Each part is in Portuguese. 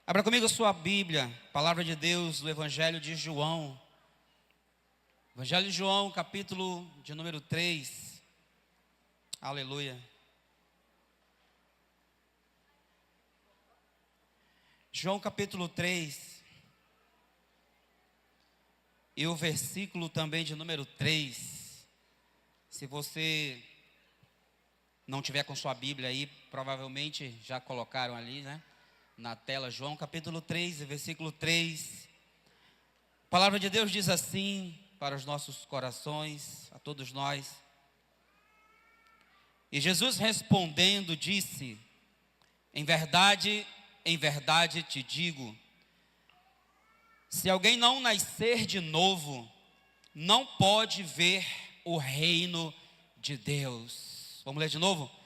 Abra comigo a sua Bíblia, Palavra de Deus, do Evangelho de João. Evangelho de João, capítulo de número 3. Aleluia. João capítulo 3. E o versículo também de número 3. Se você não tiver com sua Bíblia aí, provavelmente já colocaram ali, né? Na tela, João capítulo 3, versículo 3. A palavra de Deus diz assim para os nossos corações, a todos nós. E Jesus respondendo disse: em verdade te digo, se alguém não nascer de novo, não pode ver o reino de Deus. Vamos ler de novo?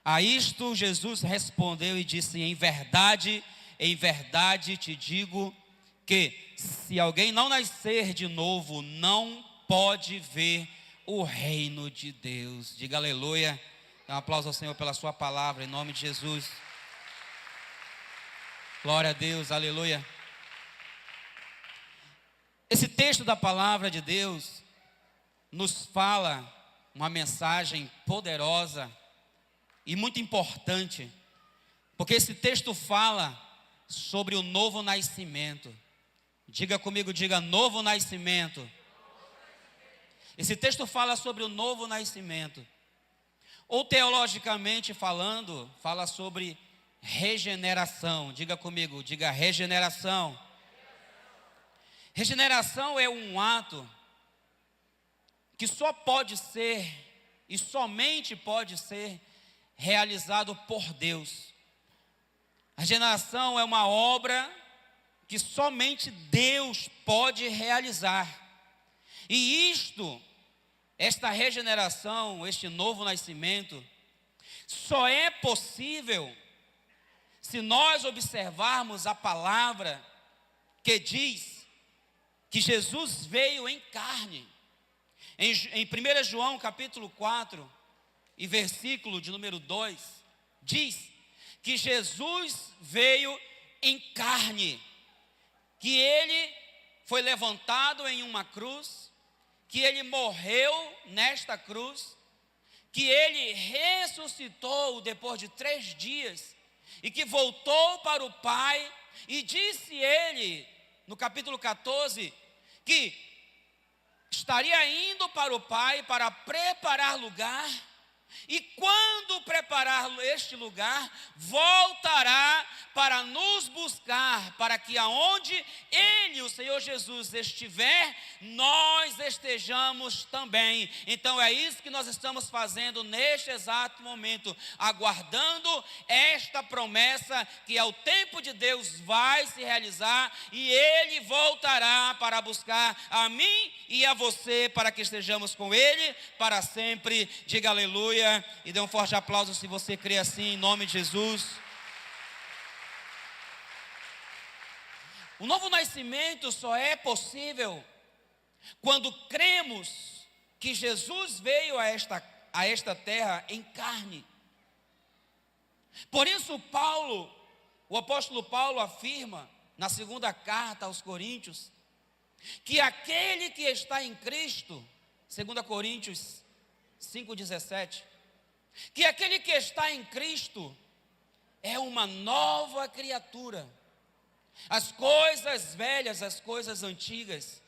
A isto Jesus respondeu e disse: em verdade te digo, que se alguém não nascer de novo, não pode ver o reino de Deus. Diga aleluia. Dá um aplauso ao Senhor pela sua palavra, em nome de Jesus. Glória a Deus, aleluia. Esse texto da palavra de Deus nos fala uma mensagem poderosa e muito importante, porque esse texto fala sobre o novo nascimento. Diga comigo, diga novo nascimento. Esse texto fala sobre o novo nascimento. Ou teologicamente falando, fala sobre regeneração. Diga comigo, diga regeneração. Regeneração é um ato que só pode ser e somente pode ser realizado por Deus. A regeneração é uma obra que somente Deus pode realizar. E esta regeneração, este novo nascimento, só é possível se nós observarmos a palavra que diz que Jesus veio em carne. Em 1 João capítulo 4, e versículo de número 2, diz que Jesus veio em carne, que ele foi levantado em uma cruz, que ele morreu nesta cruz, que ele ressuscitou depois de 3 dias, e que voltou para o Pai, e disse ele, no capítulo 14, que estaria indo para o Pai para preparar lugar, e quando preparar este lugar, voltará para nos buscar, para que aonde Ele, o Senhor Jesus, estiver, nós estejamos também. Então é isso que nós estamos fazendo neste exato momento, aguardando esta promessa que ao tempo de Deus vai se realizar, e Ele voltará para buscar a mim e a você, para que estejamos com Ele para sempre. Diga aleluia. E dê um forte aplauso se você crê assim, em nome de Jesus. O novo nascimento só é possível quando cremos que Jesus veio a esta terra em carne. Por isso o apóstolo Paulo afirma na segunda carta aos Coríntios, que aquele que está em Cristo, 2 Coríntios 5,17, que aquele que está em Cristo é uma nova criatura. As coisas velhas, as coisas antigas,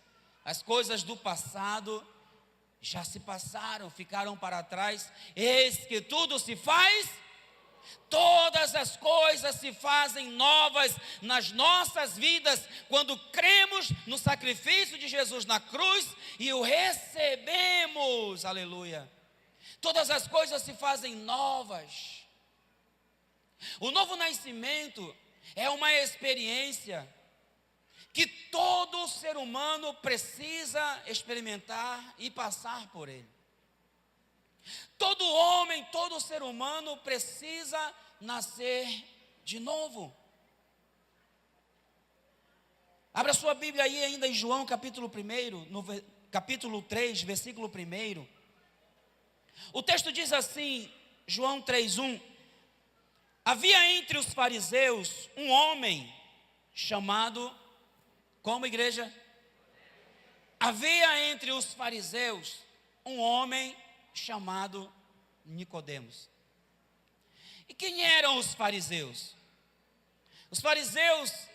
as coisas do passado já se passaram, ficaram para trás. Eis que tudo se faz, todas as coisas se fazem novas nas nossas vidas, quando cremos no sacrifício de Jesus na cruz e o recebemos, aleluia. Todas as coisas se fazem novas. O novo nascimento é uma experiência que todo ser humano precisa experimentar e passar por ele. Todo homem, todo ser humano precisa nascer de novo. Abra sua Bíblia aí ainda em João capítulo 1, no capítulo 3, versículo 1. O texto diz assim, João 3:1: havia entre os fariseus um homem chamado, como igreja? Havia entre os fariseus um homem chamado Nicodemos. E quem eram os fariseus? Os fariseus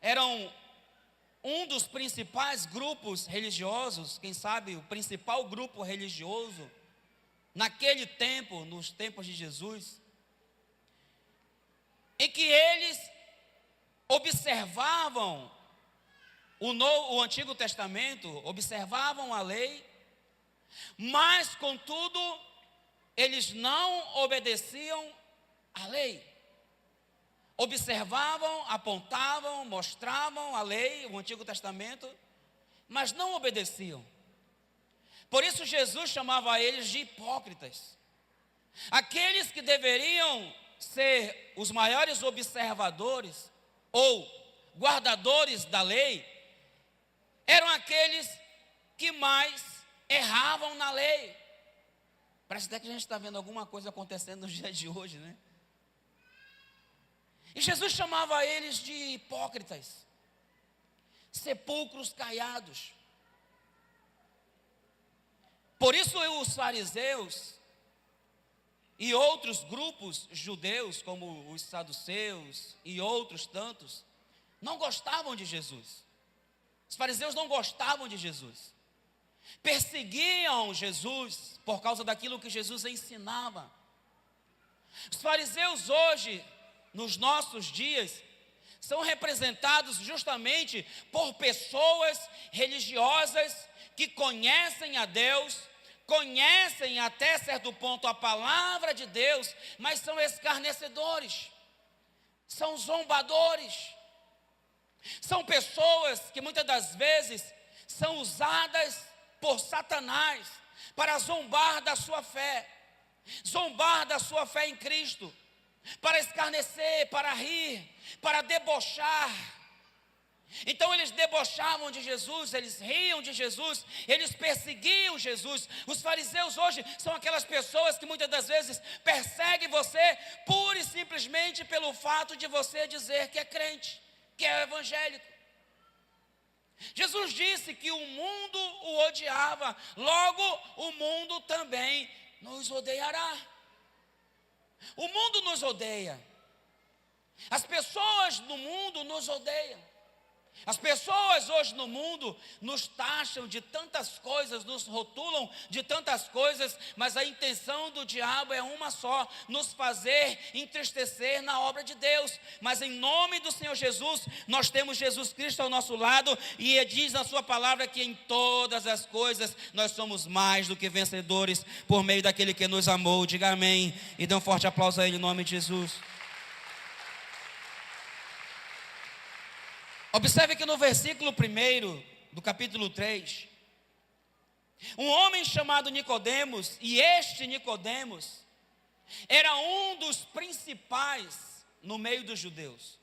eram um dos principais grupos religiosos, quem sabe o principal grupo religioso naquele tempo, nos tempos de Jesus, em que eles observavam o Antigo Testamento, observavam a lei, mas contudo eles não obedeciam à lei. Observavam, apontavam, mostravam a lei, o Antigo Testamento, mas não obedeciam. Por isso Jesus chamava eles de hipócritas. Aqueles que deveriam ser os maiores observadores ou guardadores da lei, eram aqueles que mais erravam na lei. Parece até que a gente está vendo alguma coisa acontecendo nos dias de hoje, né? E Jesus chamava eles de hipócritas, sepulcros caiados. Por isso os fariseus e outros grupos judeus, como os saduceus e outros tantos, não gostavam de Jesus. Os fariseus não gostavam de Jesus. Perseguiam Jesus por causa daquilo que Jesus ensinava. Os fariseus hoje, nos nossos dias, são representados justamente por pessoas religiosas que conhecem a Deus, conhecem até certo ponto a palavra de Deus, mas são escarnecedores, são zombadores, são pessoas que muitas das vezes são usadas por Satanás para zombar da sua fé em Cristo, para escarnecer, para rir, para debochar. Então eles debochavam de Jesus, eles riam de Jesus, eles perseguiam Jesus. Os fariseus hoje são aquelas pessoas que muitas das vezes perseguem você pura e simplesmente pelo fato de você dizer que é crente, que é evangélico. Jesus disse que o mundo o odiava, logo o mundo também nos odiará. O mundo nos odeia. As pessoas no mundo nos odeiam. As pessoas hoje no mundo nos taxam de tantas coisas, nos rotulam de tantas coisas, mas a intenção do diabo é uma só: nos fazer entristecer na obra de Deus. Mas em nome do Senhor Jesus, nós temos Jesus Cristo ao nosso lado, e Ele diz na sua palavra que em todas as coisas nós somos mais do que vencedores por meio daquele que nos amou. Diga amém e dê um forte aplauso a Ele em nome de Jesus. Observe que no versículo 1 do capítulo 3, um homem chamado Nicodemos, e este Nicodemos era um dos principais no meio dos judeus.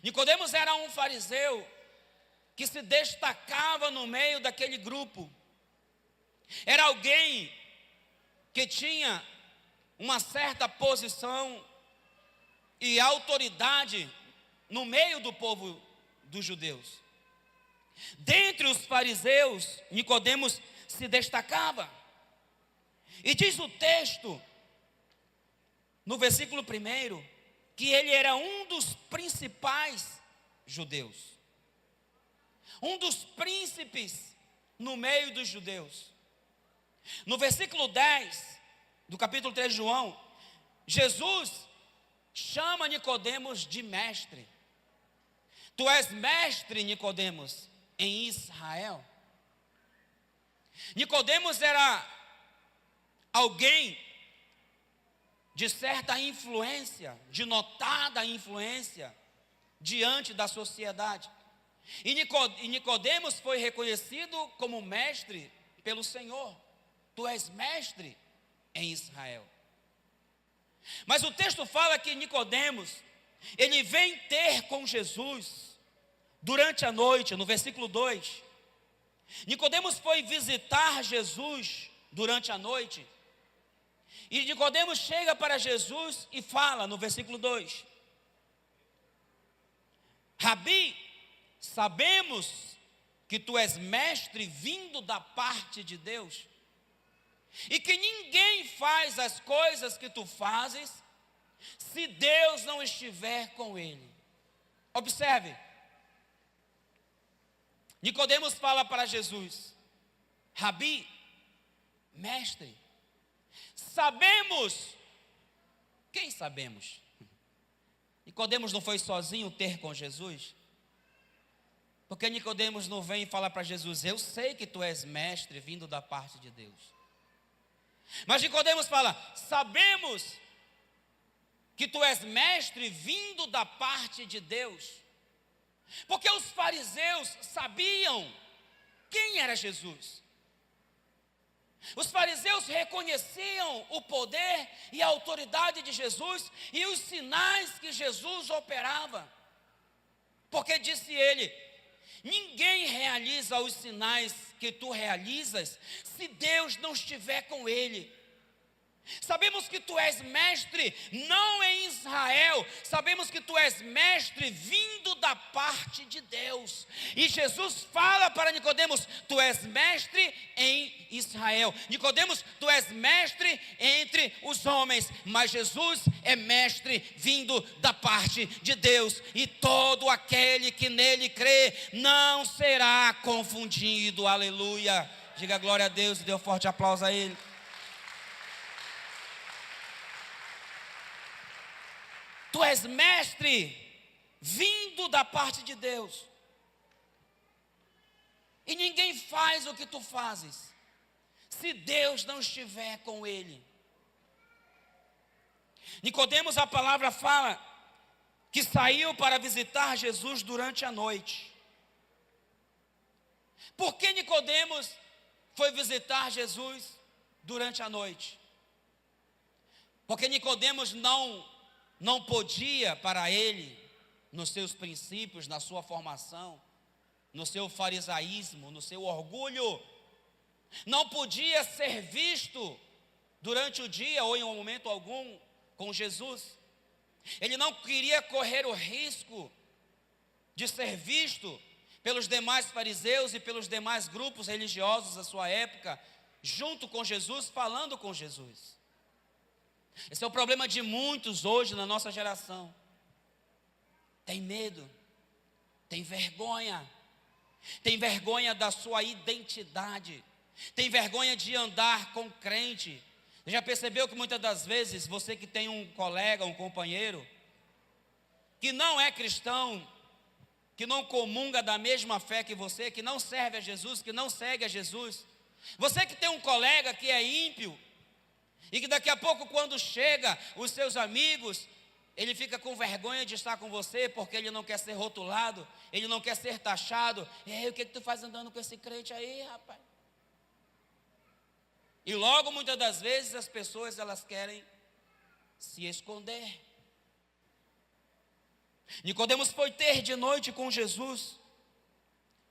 Nicodemos era um fariseu que se destacava no meio daquele grupo. Era alguém que tinha uma certa posição e autoridade no meio do povo dos judeus. Dentre os fariseus, Nicodemos se destacava. E diz o texto, no versículo 1, que ele era um dos principais judeus. Um dos príncipes no meio dos judeus. No versículo 10 do capítulo 3 de João, Jesus chama Nicodemos de mestre. Tu és mestre, Nicodemos, em Israel. Nicodemos era alguém de certa influência, de notada influência diante da sociedade. E Nicodemos foi reconhecido como mestre pelo Senhor. Tu és mestre em Israel. Mas o texto fala que Nicodemos, ele vem ter com Jesus durante a noite, no versículo 2. Nicodemos foi visitar Jesus durante a noite. E Nicodemos chega para Jesus e fala no versículo 2: Rabi, sabemos que tu és mestre vindo da parte de Deus, e que ninguém faz as coisas que tu fazes, se Deus não estiver com ele. Observe, Nicodemos fala para Jesus: Rabi, mestre, sabemos. Quem sabemos? Nicodemos não foi sozinho ter com Jesus? Porque Nicodemos não vem e fala para Jesus: eu sei que tu és mestre vindo da parte de Deus. Mas Nicodemos fala: sabemos que tu és mestre vindo da parte de Deus. Porque os fariseus sabiam quem era Jesus. Os fariseus reconheciam o poder e a autoridade de Jesus e os sinais que Jesus operava. Porque disse ele: ninguém realiza os sinais que tu realizas se Deus não estiver com ele. Sabemos que tu és mestre não em Israel, sabemos que tu és mestre vindo da parte de Deus. E Jesus fala para Nicodemos: tu és mestre em Israel. Nicodemos, tu és mestre entre os homens, mas Jesus é mestre vindo da parte de Deus. E todo aquele que nele crê não será confundido. Aleluia. Diga glória a Deus e dê um forte aplauso a ele. Tu és mestre vindo da parte de Deus. E ninguém faz o que tu fazes se Deus não estiver com ele. Nicodemos, a palavra fala que saiu para visitar Jesus durante a noite. Por que Nicodemos foi visitar Jesus durante a noite? Porque Nicodemos não podia, para ele, nos seus princípios, na sua formação, no seu farisaísmo, no seu orgulho, não podia ser visto durante o dia ou em um momento algum com Jesus. Ele não queria correr o risco de ser visto pelos demais fariseus e pelos demais grupos religiosos da sua época, junto com Jesus, falando com Jesus. Esse é o problema de muitos hoje na nossa geração. Tem medo, tem vergonha da sua identidade, tem vergonha de andar com crente. Você já percebeu que muitas das vezes você que tem um colega, um companheiro, que não é cristão, que não comunga da mesma fé que você, que não serve a Jesus, que não segue a Jesus, você que tem um colega que é ímpio, e que daqui a pouco, quando chega os seus amigos, ele fica com vergonha de estar com você, porque ele não quer ser rotulado, ele não quer ser taxado. E aí, o que tu faz andando com esse crente aí, rapaz? E logo, muitas das vezes, as pessoas, elas querem se esconder. Nicodemos foi ter de noite com Jesus,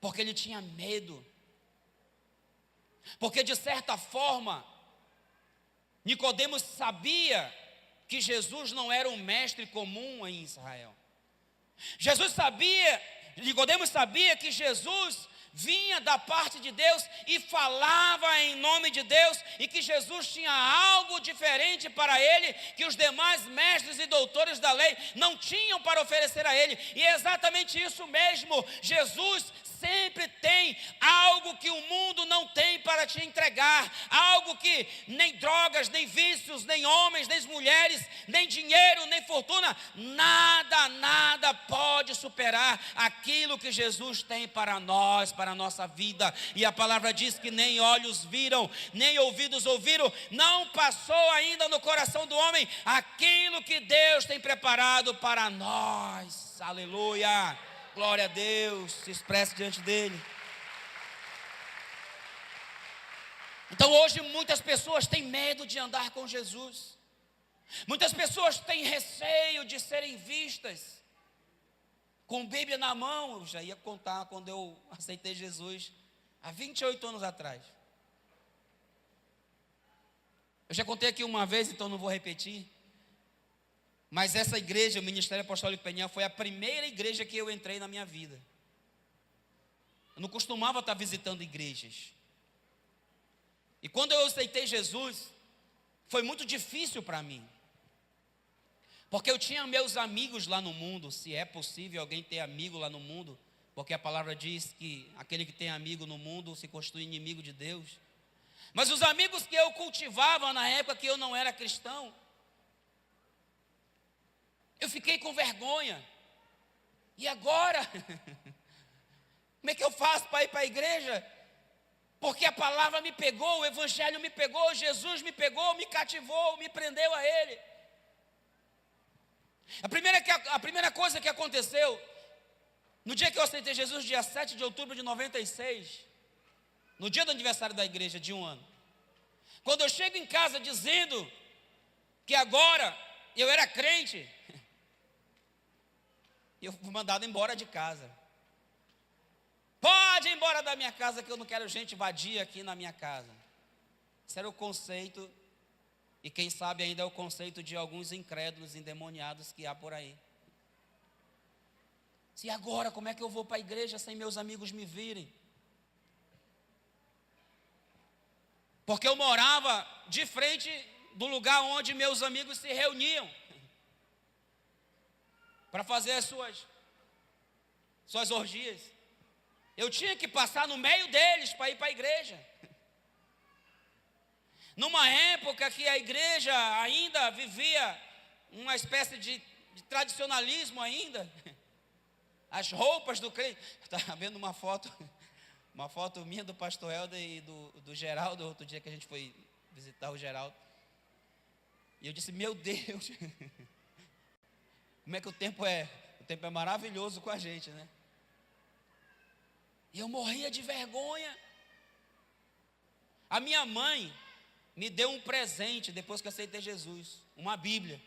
porque ele tinha medo. Porque, de certa forma, Nicodemos sabia que Jesus não era um mestre comum em Israel. Nicodemos sabia que Jesus vinha da parte de Deus e falava em nome de Deus, e que Jesus tinha algo diferente para ele, que os demais mestres e doutores da lei não tinham para oferecer a ele. E é exatamente isso mesmo. Jesus sempre tem algo que o mundo não tem para te entregar, algo que nem drogas, nem vícios, nem homens, nem mulheres, nem dinheiro, nem fortuna, nada pode superar aquilo que Jesus tem para nós, para a nossa vida. E a palavra diz que nem olhos viram, nem ouvidos ouviram, não passou ainda no coração do homem aquilo que Deus tem preparado para nós. Aleluia. Glória a Deus, se expresse diante dele. Então hoje muitas pessoas têm medo de andar com Jesus. Muitas pessoas têm receio de serem vistas. Com Bíblia na mão, eu já ia contar quando eu aceitei Jesus, há 28 anos atrás. Eu já contei aqui uma vez, então não vou repetir. Mas essa igreja, o Ministério Apostólico Peniel, foi a primeira igreja que eu entrei na minha vida. Eu não costumava estar visitando igrejas. E quando eu aceitei Jesus, foi muito difícil para mim. Porque eu tinha meus amigos lá no mundo, se é possível alguém ter amigo lá no mundo, porque a palavra diz que aquele que tem amigo no mundo se constitui inimigo de Deus. Mas os amigos que eu cultivava na época que eu não era cristão, eu fiquei com vergonha. E agora? Como é que eu faço para ir para a igreja? Porque a palavra me pegou, o evangelho me pegou, Jesus me pegou, me cativou, me prendeu a Ele. A primeira coisa que aconteceu, no dia que eu aceitei Jesus, dia 7 de outubro de 96, no dia do aniversário da igreja de 1 ano, quando eu chego em casa dizendo que agora eu era crente, eu fui mandado embora de casa. Pode ir embora da minha casa, que eu não quero gente vadia aqui na minha casa. Esse era o conceito, e quem sabe ainda é o conceito de alguns incrédulos, endemoniados que há por aí. E agora, como é que eu vou para a igreja sem meus amigos me virem? Porque eu morava de frente do lugar onde meus amigos se reuniam para fazer as suas orgias. Eu tinha que passar no meio deles para ir para a igreja. Numa época que a igreja ainda vivia uma espécie de tradicionalismo ainda. As roupas do crente. Estava vendo uma foto minha do pastor Helder e do Geraldo, outro dia que a gente foi visitar o Geraldo. E eu disse, meu Deus, como é que o tempo é maravilhoso com a gente, né? E eu morria de vergonha. A minha mãe me deu um presente depois que eu aceitei Jesus, uma Bíblia.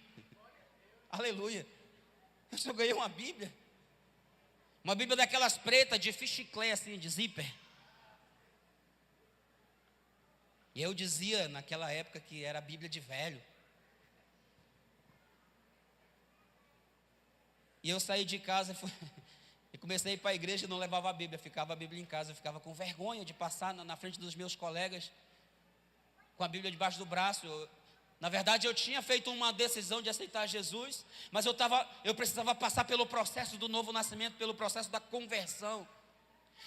Aleluia. Eu só ganhei uma Bíblia. Uma Bíblia daquelas pretas de fichiclé, assim, de zíper. E eu dizia naquela época que era a Bíblia de velho. E eu saí de casa e comecei a ir para a igreja e não levava a Bíblia, ficava a Bíblia em casa. Eu ficava com vergonha de passar na frente dos meus colegas com a Bíblia debaixo do braço. Na verdade, eu tinha feito uma decisão de aceitar Jesus, mas eu precisava passar pelo processo do novo nascimento, pelo processo da conversão.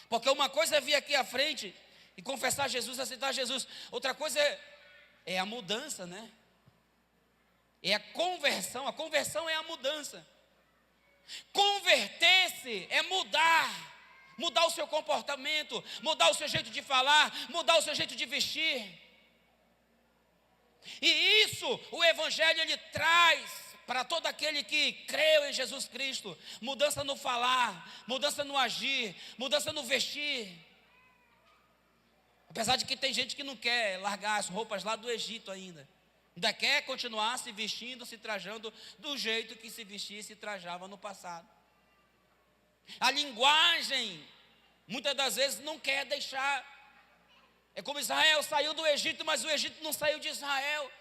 Porque uma coisa é vir aqui à frente e confessar Jesus, aceitar Jesus. Outra coisa é a mudança, né? É a conversão é a mudança. Converter-se é mudar o seu comportamento, mudar o seu jeito de falar, mudar o seu jeito de vestir. E isso o Evangelho ele traz para todo aquele que creu em Jesus Cristo. Mudança no falar, mudança no agir, mudança no vestir. Apesar de que tem gente que não quer largar as roupas lá do Egito ainda quer continuar se vestindo, se trajando do jeito que se vestia e se trajava no passado. A linguagem, muitas das vezes, não quer deixar. É como Israel saiu do Egito, mas o Egito não saiu de Israel.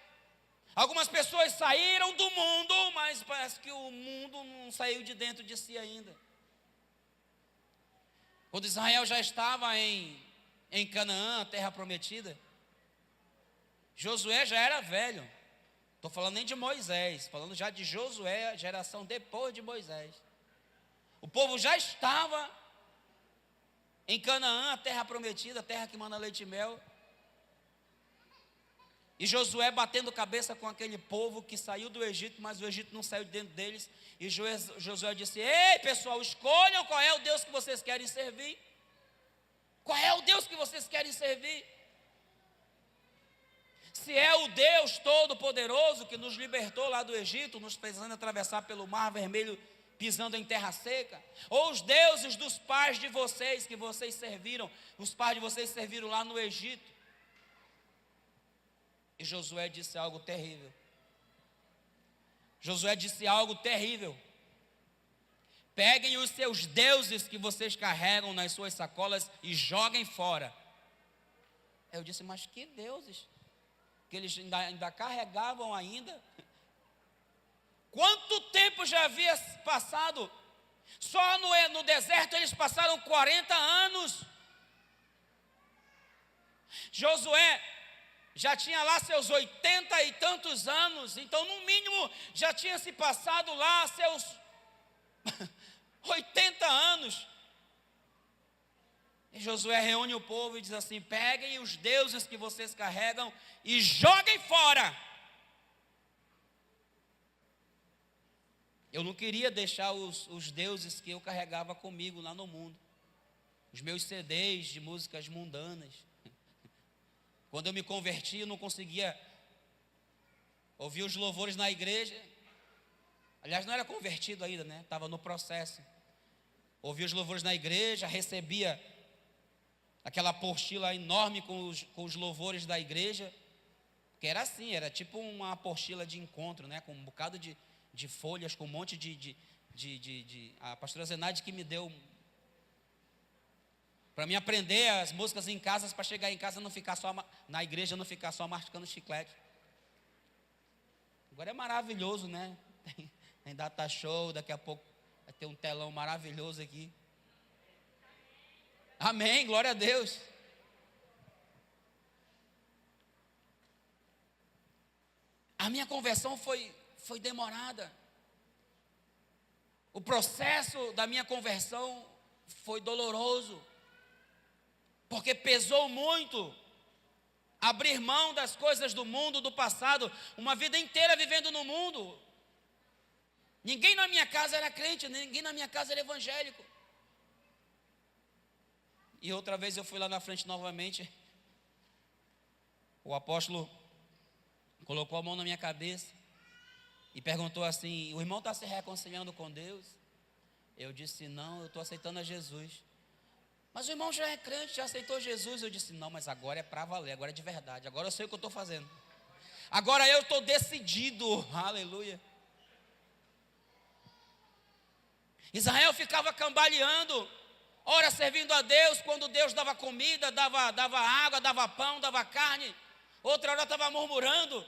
Algumas pessoas saíram do mundo, mas parece que o mundo não saiu de dentro de si ainda. Quando Israel já estava em Canaã, a terra prometida, Josué já era velho. Estou falando nem de Moisés, falando já de Josué, a geração depois de Moisés. O povo já estava em Canaã, a terra prometida, a terra que manda leite e mel. E Josué batendo cabeça com aquele povo que saiu do Egito, mas o Egito não saiu de dentro deles. E Josué disse, ei pessoal, escolham qual é o Deus que vocês querem servir. Qual é o Deus que vocês querem servir? Se é o Deus Todo-Poderoso que nos libertou lá do Egito, nos fazendo atravessar pelo Mar Vermelho, pisando em terra seca, ou os deuses dos pais de vocês que vocês serviram, os pais de vocês serviram lá no Egito. E Josué disse algo terrível. Josué disse algo terrível. Peguem os seus deuses que vocês carregam nas suas sacolas e joguem fora. Eu disse, mas que deuses? Que eles ainda carregavam ainda. Quanto tempo já havia passado? Só no deserto eles passaram 40 anos. Josué já tinha lá seus 80 e tantos anos, então no mínimo já tinha se passado lá seus 80 anos. E Josué reúne o povo e diz assim: peguem os deuses que vocês carregam e joguem fora. Eu não queria deixar os deuses que eu carregava comigo lá no mundo, os meus CDs de músicas mundanas. Quando eu me converti, eu não conseguia ouvir os louvores na igreja. Aliás, não era convertido ainda, né? Estava no processo. Ouvia os louvores na igreja, recebia aquela apostila enorme com os louvores da igreja, que era assim, era tipo uma apostila de encontro, né? Com um bocado de folhas, com um monte a pastora Zenaide que me deu para mim aprender as músicas em casa, para chegar em casa não ficar só na igreja, não ficar só mascando chiclete. Agora é maravilhoso, né? Tem data show, daqui a pouco vai ter um telão maravilhoso aqui. Amém, glória a Deus. A minha conversão foi demorada. O processo da minha conversão foi doloroso, porque pesou muito abrir mão das coisas do mundo, do passado, uma vida inteira vivendo no mundo. Ninguém na minha casa era crente, ninguém na minha casa era evangélico. E outra vez eu fui lá na frente novamente, o apóstolo colocou a mão na minha cabeça e perguntou assim: o irmão está se reconciliando com Deus? Eu disse: não, eu estou aceitando a Jesus. Mas o irmão já é crente, já aceitou Jesus. Eu disse: não, mas agora é para valer, agora é de verdade, agora eu sei o que eu estou fazendo, agora eu estou decidido, aleluia. Israel ficava cambaleando, ora servindo a Deus, quando Deus dava comida, dava água, dava pão, dava carne, outra hora estava murmurando.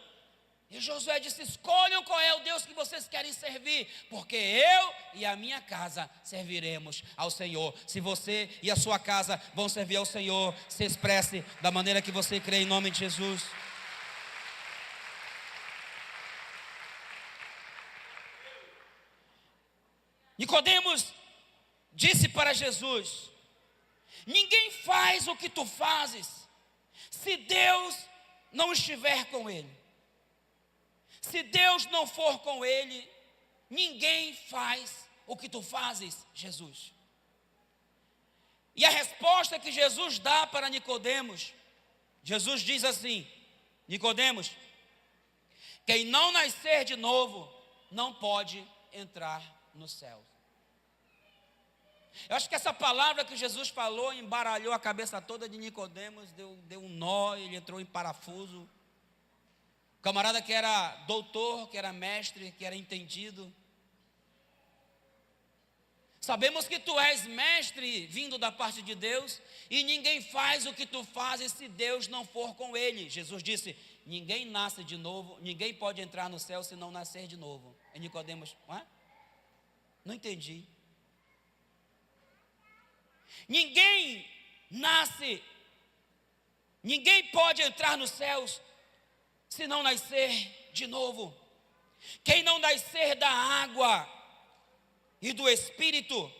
E Josué disse: escolham qual é o Deus que vocês querem servir, porque eu e a minha casa serviremos ao Senhor. Se você e a sua casa vão servir ao Senhor, se expresse da maneira que você crê, em nome de Jesus. Nicodemos disse para Jesus: ninguém faz o que tu fazes se Deus não estiver com ele. Se Deus não for com ele, ninguém faz o que tu fazes, Jesus. E a resposta que Jesus dá para Nicodemos, Jesus diz assim: Nicodemos, quem não nascer de novo não pode entrar no céu. Eu acho que essa palavra que Jesus falou embaralhou a cabeça toda de Nicodemos, deu um nó, ele entrou em parafuso. Camarada que era doutor, que era mestre, que era entendido. Sabemos que tu és mestre vindo da parte de Deus, e ninguém faz o que tu fazes se Deus não for com ele. Jesus disse: ninguém nasce de novo, ninguém pode entrar no céu se não nascer de novo. E Nicodemos: não entendi. Ninguém nasce, ninguém pode entrar nos céus se não nascer de novo. Quem não nascer da água e do Espírito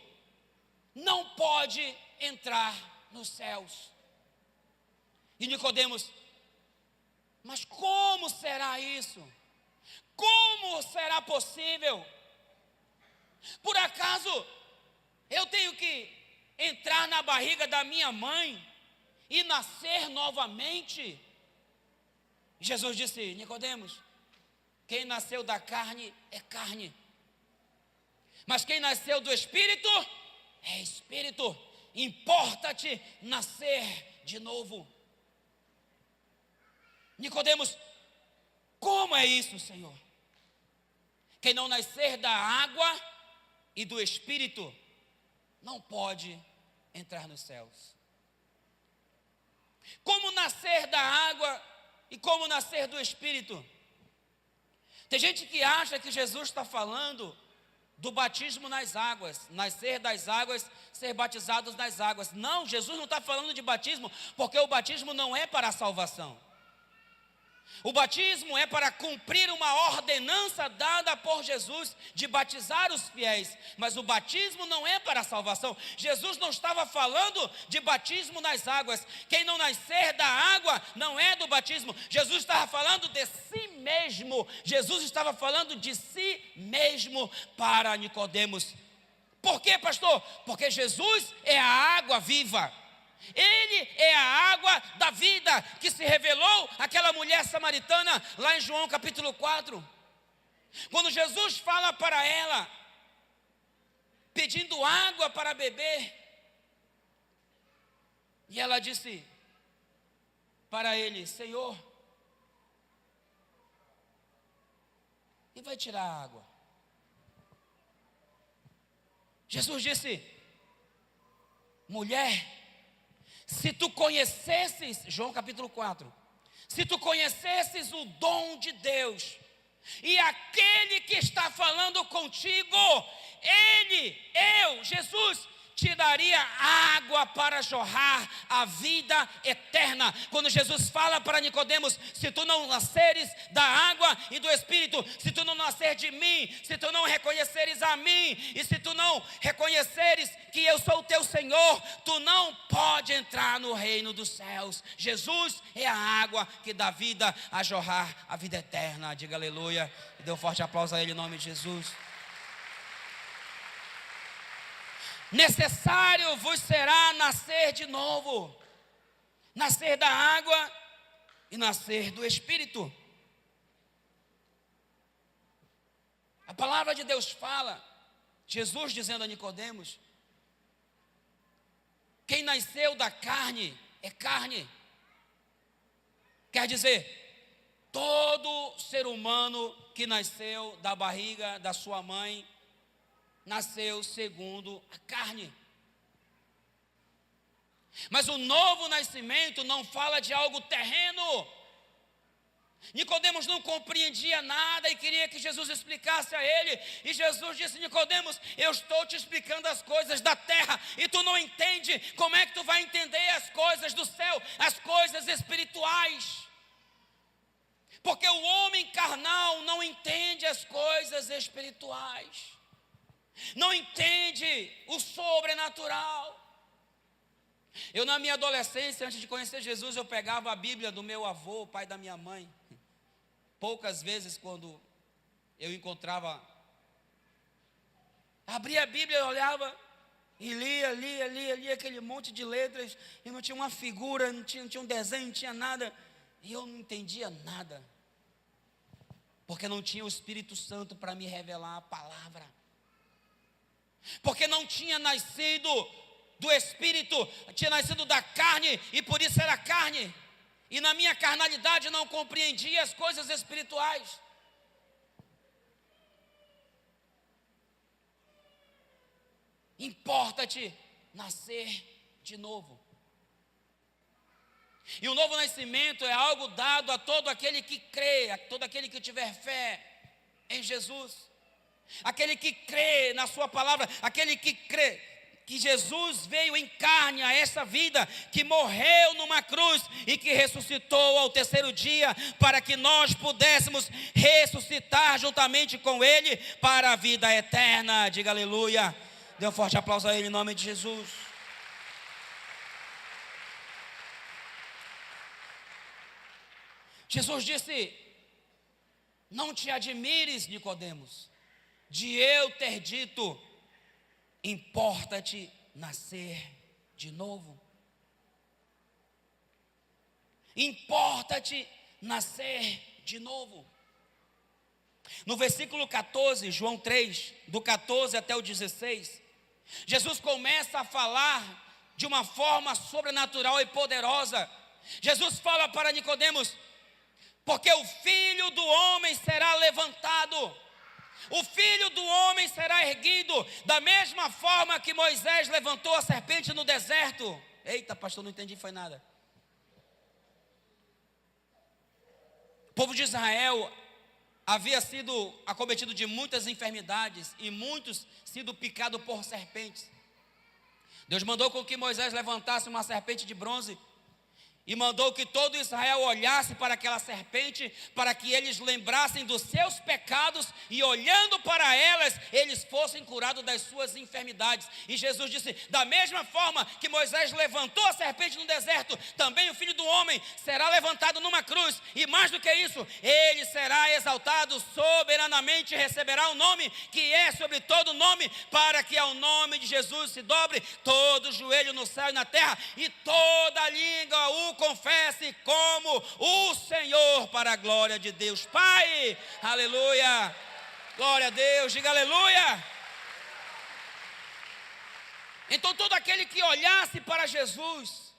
não pode entrar nos céus. E Nicodemos: mas como será isso? Como será possível? Por acaso eu tenho que entrar na barriga da minha mãe e nascer novamente? Jesus disse: Nicodemos, quem nasceu da carne é carne, mas quem nasceu do Espírito é Espírito. Importa-te nascer de novo. Nicodemos: como é isso, Senhor? Quem não nascer da água e do Espírito não pode entrar nos céus. Como nascer da água e como nascer do Espírito? Tem gente que acha que Jesus está falando do batismo nas águas, nascer das águas, ser batizados nas águas. Não, Jesus não está falando de batismo, porque o batismo não é para a salvação. O batismo é para cumprir uma ordenança dada por Jesus de batizar os fiéis, mas o batismo não é para a salvação. Jesus não estava falando de batismo nas águas. Quem não nascer da água não é do batismo. Jesus estava falando de si mesmo. Jesus estava falando de si mesmo para Nicodemos. Por quê, pastor? Porque Jesus é a água viva. Ele é a água da vida que se revelou àquela mulher samaritana lá em João capítulo 4. Quando Jesus fala para ela, pedindo água para beber, e ela disse para ele: Senhor, quem vai tirar a água? Jesus disse: mulher, se tu conhecesses, João capítulo 4, se tu conhecesses o dom de Deus, e aquele que está falando contigo, Jesus, te daria água para jorrar a vida eterna. Quando Jesus fala para Nicodemos: se tu não nasceres da água e do Espírito, se tu não nascer de mim, se tu não reconheceres a mim, e se tu não reconheceres que eu sou o teu Senhor, tu não pode entrar no reino dos céus. Jesus é a água que dá vida a jorrar a vida eterna. Diga aleluia e dê um forte aplauso a Ele em nome de Jesus. Necessário vos será nascer de novo, nascer da água e nascer do Espírito. A palavra de Deus fala, Jesus dizendo a Nicodemos: quem nasceu da carne é carne. Quer dizer, todo ser humano que nasceu da barriga da sua mãe nasceu segundo a carne. Mas o novo nascimento não fala de algo terreno. Nicodemos não compreendia nada e queria que Jesus explicasse a ele. E Jesus disse: Nicodemos, eu estou te explicando as coisas da terra e tu não entende. Como é que tu vai entender as coisas do céu, as coisas espirituais? Porque o homem carnal não entende as coisas espirituais, não entende o sobrenatural. Eu, na minha adolescência, antes de conhecer Jesus, eu pegava a Bíblia do meu avô, o pai da minha mãe. Poucas vezes, quando eu encontrava, abria a Bíblia, eu olhava e lia aquele monte de letras, e não tinha uma figura, não tinha um desenho, não tinha nada, e eu não entendia nada, porque não tinha o Espírito Santo para me revelar a palavra, porque não tinha nascido do Espírito, tinha nascido da carne, e por isso era carne, e na minha carnalidade não compreendia as coisas espirituais. Importa-te nascer de novo. E o novo nascimento é algo dado a todo aquele que crê, a todo aquele que tiver fé em Jesus, aquele que crê na sua palavra, aquele que crê que Jesus veio em carne a essa vida, que morreu numa cruz e que ressuscitou ao terceiro dia, para que nós pudéssemos ressuscitar juntamente com Ele para a vida eterna. Diga aleluia. Dê um forte aplauso a Ele em nome de Jesus. Jesus disse: não te admires, Nicodemos, de eu ter dito, importa-te nascer de novo. Importa-te nascer de novo. No versículo 14, João 3, do 14 até o 16, Jesus começa a falar de uma forma sobrenatural e poderosa. Jesus fala para Nicodemos: porque o Filho do Homem será levantado, o Filho do Homem será erguido, da mesma forma que Moisés levantou a serpente no deserto. Eita, pastor, não entendi, foi nada. O povo de Israel havia sido acometido de muitas enfermidades e muitos sido picados por serpentes. Deus mandou com que Moisés levantasse uma serpente de bronze e mandou que todo Israel olhasse para aquela serpente, para que eles lembrassem dos seus pecados e olhando para elas, eles fossem curados das suas enfermidades. E Jesus disse, da mesma forma que Moisés levantou a serpente no deserto, também o Filho do Homem será levantado numa cruz. E mais do que isso, ele será exaltado soberanamente, receberá um nome que é sobre todo nome, para que ao nome de Jesus se dobre todo joelho no céu e na terra, e toda língua o confesse como o Senhor, para a glória de Deus Pai. Aleluia, glória a Deus, diga aleluia. Então todo aquele que olhasse para Jesus,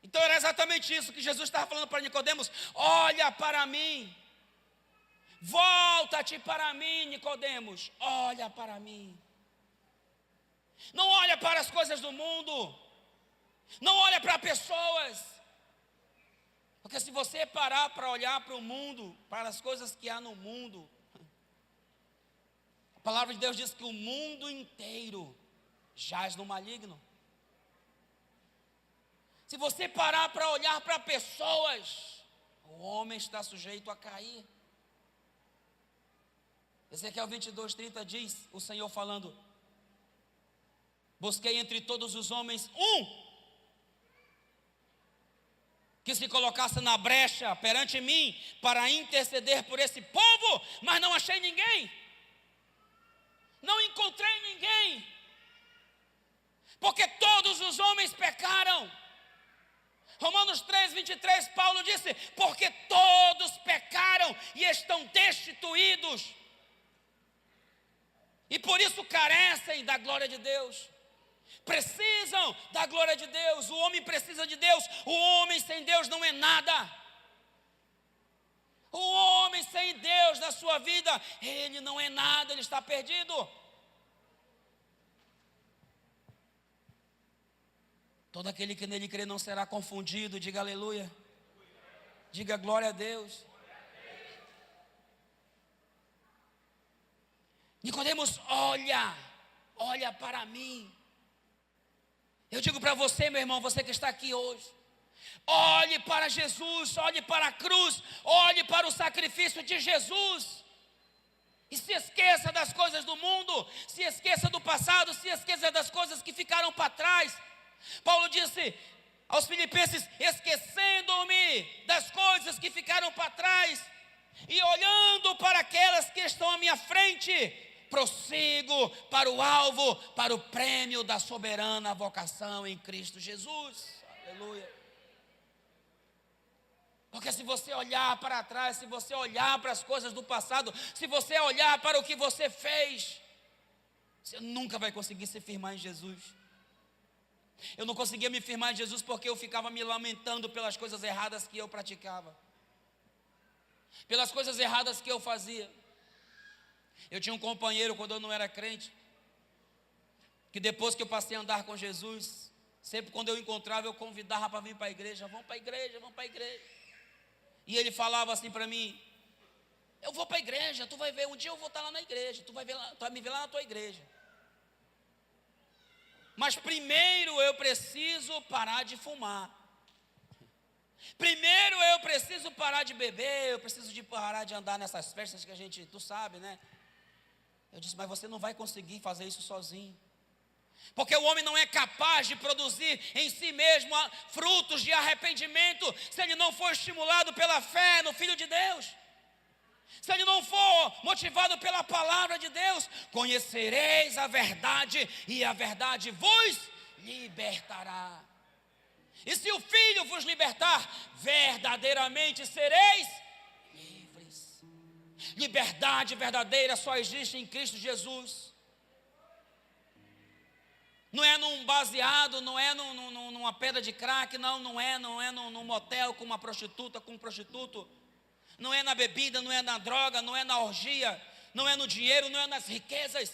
então era exatamente isso que Jesus estava falando para Nicodemos: olha para mim, volta-te para mim, Nicodemos, olha para mim. Não olha para as coisas do mundo, não olha para pessoas. Porque se você parar para olhar para o mundo, para as coisas que há no mundo, a palavra de Deus diz que o mundo inteiro jaz no maligno. Se você parar para olhar para pessoas, o homem está sujeito a cair. Ezequiel 22:30 diz, o Senhor falando: busquei entre todos os homens um que se colocasse na brecha perante mim para interceder por esse povo, mas não achei ninguém, não encontrei ninguém, porque todos os homens pecaram. Romanos 3:23, Paulo disse, porque todos pecaram e estão destituídos, e por isso carecem da glória de Deus. Precisam da glória de Deus. O homem precisa de Deus. O homem sem Deus não é nada. O homem sem Deus na sua vida, ele não é nada, ele está perdido. Todo aquele que nele crê não será confundido. Diga aleluia. Diga glória a Deus. Nicodemos, olha para mim. Eu digo para você, meu irmão, você que está aqui hoje, olhe para Jesus, olhe para a cruz, olhe para o sacrifício de Jesus, e se esqueça das coisas do mundo, se esqueça do passado, se esqueça das coisas que ficaram para trás. Paulo disse aos Filipenses, esquecendo-me das coisas que ficaram para trás, e olhando para aquelas que estão à minha frente, prossigo para o alvo, para o prêmio da soberana vocação em Cristo Jesus. Aleluia. Porque se você olhar para trás, se você olhar para as coisas do passado, se você olhar para o que você fez, você nunca vai conseguir se firmar em Jesus. Eu não conseguia me firmar em Jesus porque eu ficava me lamentando pelas coisas erradas que eu praticava, pelas coisas erradas que eu fazia. Eu tinha um companheiro quando eu não era crente, que depois que eu passei a andar com Jesus, sempre quando eu encontrava, eu convidava para vir para a igreja. Vamos para a igreja, vamos para a igreja. E ele falava assim para mim, eu vou para a igreja, tu vai ver, um dia eu vou estar lá na igreja, tu vai me ver lá na tua igreja. Mas primeiro eu preciso parar de fumar. Primeiro eu preciso parar de beber, eu preciso de parar de andar nessas festas que a gente, tu sabe, né? Eu disse, mas você não vai conseguir fazer isso sozinho. Porque o homem não é capaz de produzir em si mesmo frutos de arrependimento se ele não for estimulado pela fé no Filho de Deus. Se ele não for motivado pela palavra de Deus. Conhecereis a verdade e a verdade vos libertará. E se o Filho vos libertar, verdadeiramente sereis livres. Liberdade verdadeira só existe em Cristo Jesus. Não é num baseado, não é numa pedra de crack, não é num motel com uma prostituta, com um prostituto. Não é na bebida, não é na droga, não é na orgia, não é no dinheiro, não é nas riquezas.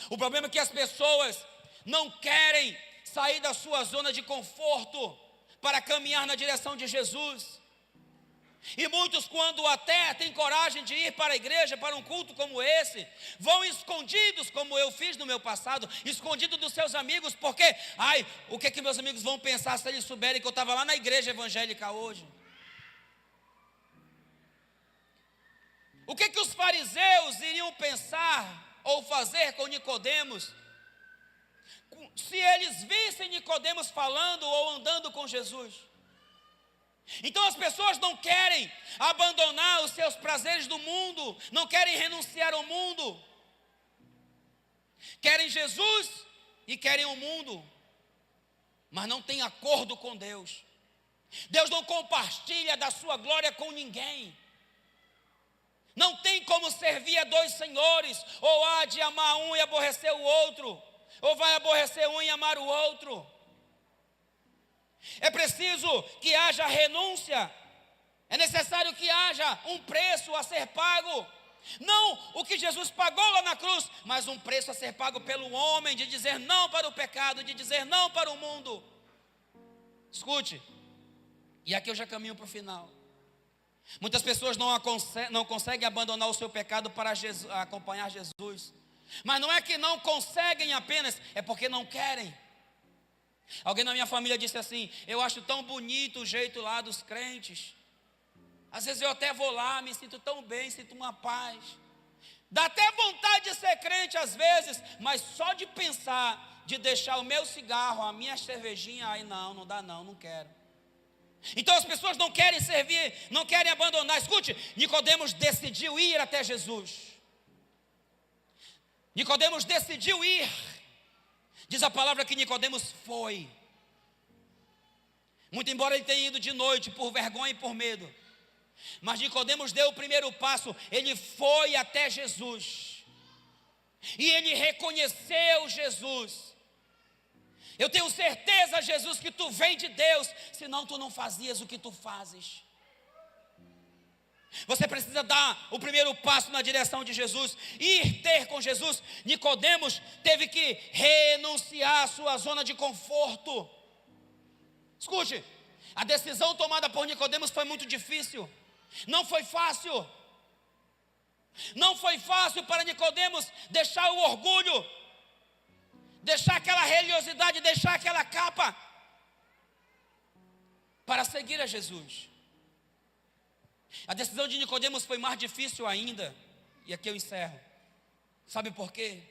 O problema é que as pessoas não querem sair da sua zona de conforto para caminhar na direção de Jesus. E muitos, quando até têm coragem de ir para a igreja, para um culto como esse, vão escondidos, como eu fiz no meu passado, escondido dos seus amigos, porque, o que meus amigos vão pensar se eles souberem que eu estava lá na igreja evangélica hoje? O que os fariseus iriam pensar ou fazer com Nicodemos, se eles vissem Nicodemos falando ou andando com Jesus? Então as pessoas não querem abandonar os seus prazeres do mundo, não querem renunciar ao mundo, querem Jesus e querem o mundo, mas não tem acordo com Deus. Deus não compartilha da sua glória com ninguém. Não tem como servir a dois senhores, ou há de amar um e aborrecer o outro, ou vai aborrecer um e amar o outro. É preciso que haja renúncia, é necessário que haja um preço a ser pago, não o que Jesus pagou lá na cruz, mas um preço a ser pago pelo homem, de dizer não para o pecado, de dizer não para o mundo. Escute, e aqui eu já caminho para o final. Muitas pessoas não conseguem abandonar o seu pecado para acompanhar Jesus, mas não é que não conseguem apenas, é porque não querem. Alguém na minha família disse assim: eu acho tão bonito o jeito lá dos crentes, às vezes eu até vou lá, me sinto tão bem, sinto uma paz, dá até vontade de ser crente às vezes, mas só de pensar, de deixar o meu cigarro, a minha cervejinha, aí não dá não quero. Então as pessoas não querem servir, não querem abandonar. Escute, Nicodemos decidiu ir até Jesus. Nicodemos decidiu ir. Diz a palavra que Nicodemos foi. Muito embora ele tenha ido de noite por vergonha e por medo, mas Nicodemos deu o primeiro passo. Ele foi até Jesus e ele reconheceu Jesus. Eu tenho certeza, Jesus, que tu vem de Deus, senão tu não fazias o que tu fazes. Você precisa dar o primeiro passo na direção de Jesus, ir ter com Jesus. Nicodemos teve que renunciar à sua zona de conforto. Escute, a decisão tomada por Nicodemos foi muito difícil, não foi fácil. Não foi fácil para Nicodemos deixar o orgulho, deixar aquela religiosidade, deixar aquela capa, para seguir a Jesus. A decisão de Nicodemos foi mais difícil ainda, e aqui eu encerro. Sabe por quê?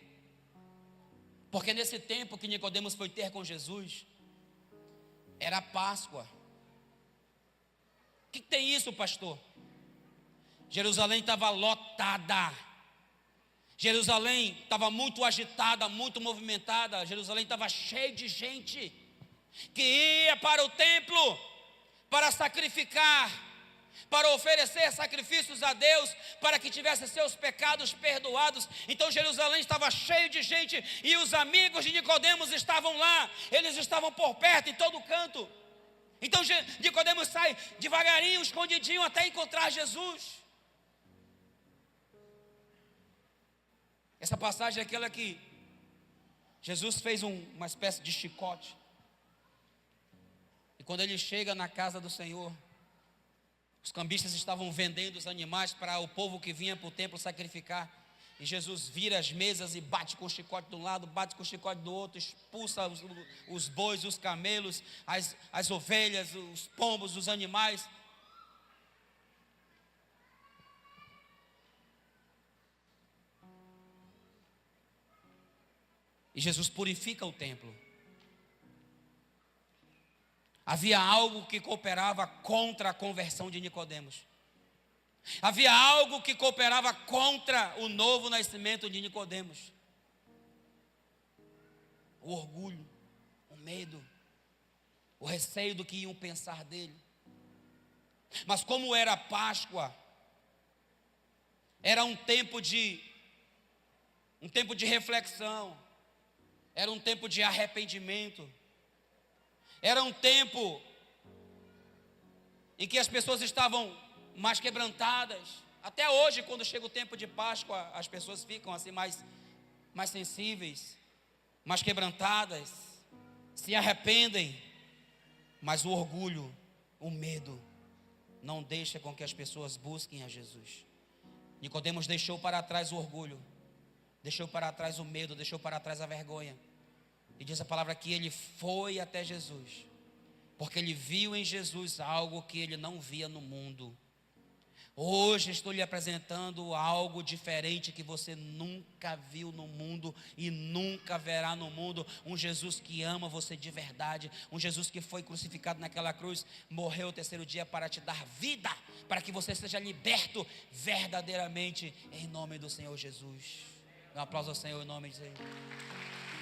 Porque nesse tempo que Nicodemos foi ter com Jesus, era Páscoa. O que tem isso, pastor? Jerusalém estava lotada, Jerusalém estava muito agitada, muito movimentada, Jerusalém estava cheia de gente que ia para o templo para sacrificar, para oferecer sacrifícios a Deus, para que tivesse seus pecados perdoados. Então Jerusalém estava cheio de gente, e os amigos de Nicodemos estavam lá, eles estavam por perto, em todo canto. Então Nicodemos sai devagarinho, escondidinho, até encontrar Jesus. Essa passagem é aquela que Jesus fez uma espécie de chicote, e quando ele chega na casa do Senhor, os cambistas estavam vendendo os animais para o povo que vinha para o templo sacrificar. E Jesus vira as mesas e bate com o chicote de um lado, bate com o chicote do outro, expulsa os bois, os camelos, as ovelhas, os pombos, os animais. E Jesus purifica o templo. Havia algo que cooperava contra a conversão de Nicodemos. Havia algo que cooperava contra o novo nascimento de Nicodemos. O orgulho, o medo, o receio do que iam pensar dele. Mas como era Páscoa, era um tempo de reflexão, era um tempo de arrependimento, era um tempo em que as pessoas estavam mais quebrantadas. Até hoje, quando chega o tempo de Páscoa, as pessoas ficam assim mais sensíveis, mais quebrantadas, se arrependem. Mas o orgulho, o medo, não deixa com que as pessoas busquem a Jesus. Nicodemos deixou para trás o orgulho, deixou para trás o medo, deixou para trás a vergonha. E diz a palavra que ele foi até Jesus, porque ele viu em Jesus algo que ele não via no mundo. Hoje estou lhe apresentando algo diferente que você nunca viu no mundo e nunca verá no mundo. Um Jesus que ama você de verdade, um Jesus que foi crucificado naquela cruz, morreu o terceiro dia para te dar vida, para que você seja liberto verdadeiramente, em nome do Senhor Jesus. Dá um aplauso ao Senhor em nome de Jesus.